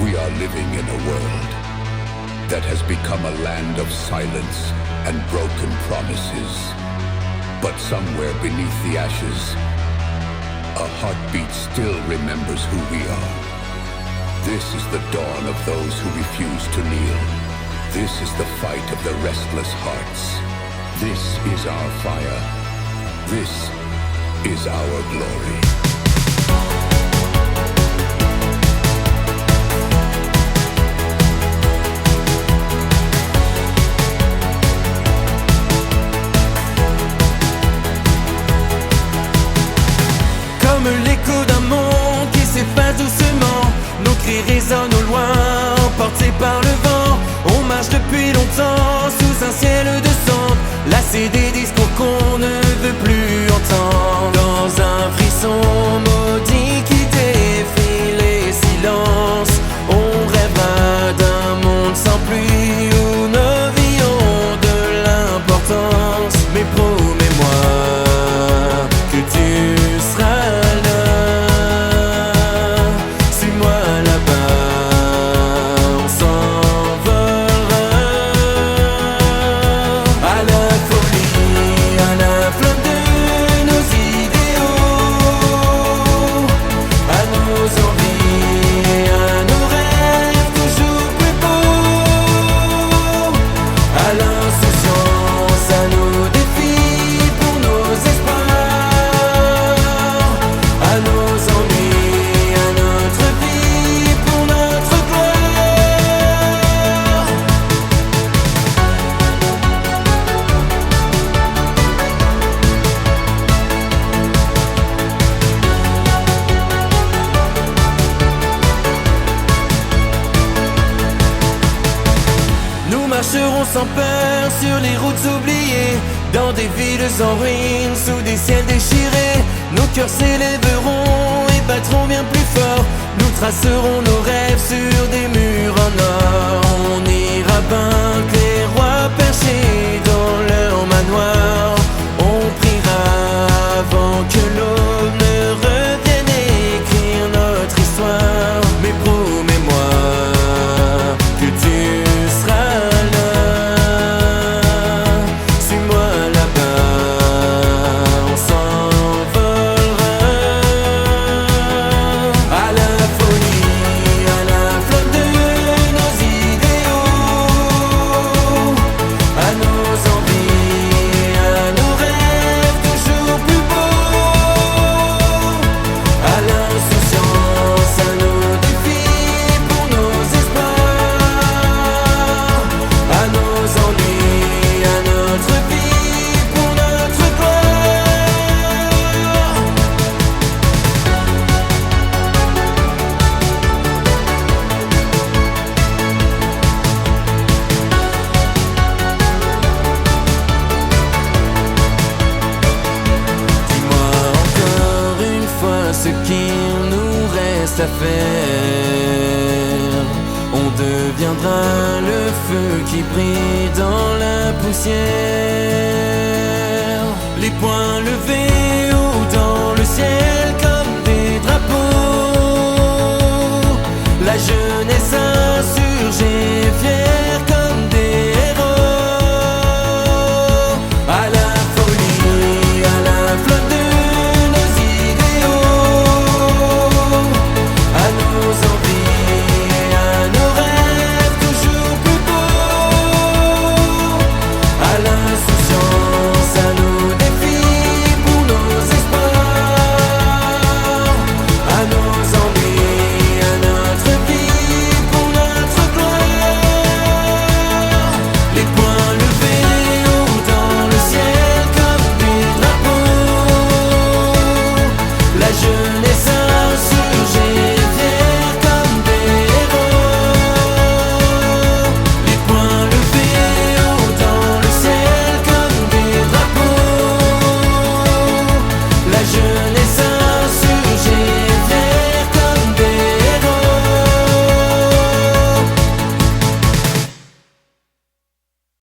We are living in a world that has become a land of silence and broken promises. But somewhere beneath the ashes, a heartbeat still remembers who we are. This is the dawn of those who refuse to kneel. This is the fight of the restless hearts. This is our fire. This is our glory. Comme l'écho d'un monde qui s'efface doucement, nos cris résonnent au loin, emportés par le vent. On marche depuis longtemps sous un ciel de sang, lassés des discours qu'on ne veut plus entendre. Dans un frisson maudit qui défie les silences, on rêvera d'un monde sans pluie où nos vies ont de l'importance. Mais promets-moi que tu seras là. Suis-moi là-bas, on s'envolera à la folie, à la flamme de nos idéaux, à nos envies et à nos rêves toujours plus beaux, à l'insouciance, à nos défis pour nos espoirs, à nos ennuis, à notre vie pour notre gloire. Nous marcherons sans peur sur les routes oubliées, dans des villes en ruines, sous des ciels déchirés. Nos cœurs s'élèveront et battront bien plus fort. Nous tracerons nos rêves sur des murs en or. On ira vaincre les rois perchés dans leur manoir. On priera avant que l'aube ne revienne écrire notre histoire. Mais promets-moi que tu seras là. Suis-moi là-bas, on s'envolera à la folie, à la flamme de nos idéaux, à nos envies, à nos rêves toujours plus beaux, à l'insouciance, à nos défis pour nos espoirs, à nos ennuis, à notre vie pour notre gloire. Dis-moi encore une fois ce qu'il nous reste à faire. On deviendra le feu qui brille dans la poussière. Les poings levés haut dans le ciel comme des drapeaux. La jeunesse